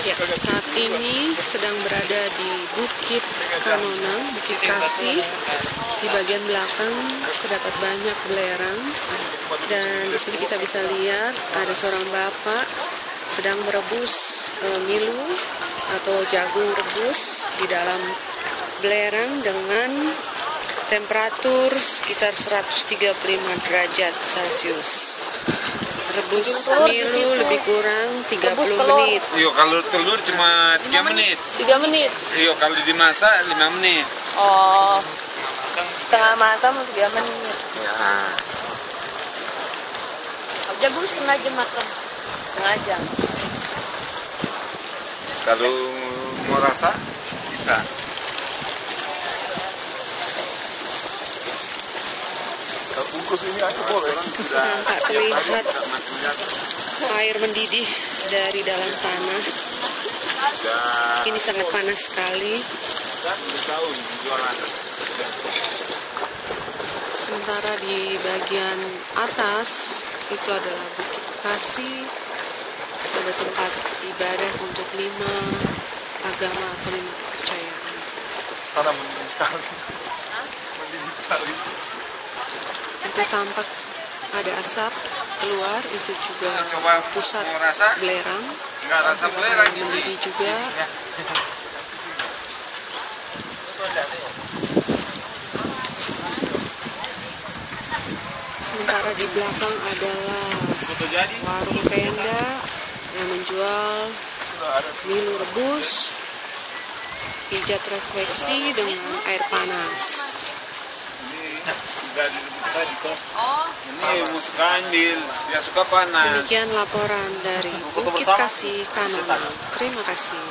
Ya, saat ini sedang berada di Bukit Kanonang, Bukit Kasih. Di bagian belakang terdapat banyak belerang, dan di sini kita bisa lihat ada seorang bapak sedang merebus milu atau jagung rebus di dalam belerang dengan temperatur sekitar 135 derajat Celcius. Rebus milu lebih kurang 30 menit. Iya, kalau telur cuma 3 menit. 3 menit. Iya, kalau dimasak 5 menit. Oh, setengah matang 3 menit. Ya. Jagung setengah jam matang. Setengah jam. Kalau mau rasa bisa. Bungkus ini aku boleh. Nampak terlihat air mendidih dari dalam tanah. Ini sangat panas sekali. Sementara di bagian atas itu adalah Bukit Kasih. Ada tempat ibadah untuk 5 agama atau 5 kepercayaan. Tanah mendidih sekali. Mendidih sekali. Itu tampak ada asap keluar, itu juga Coba pusat mau rasa? belerang. Enggak rasa belerang ini. Mendidih juga. Sementara di belakang adalah warung tenda yang menjual milu rebus, pijat refleksi dengan air panas. Ini musuh kandil, dia suka panas. Demikian laporan dari Bukit Kasih, Kanonang. Terima kasih.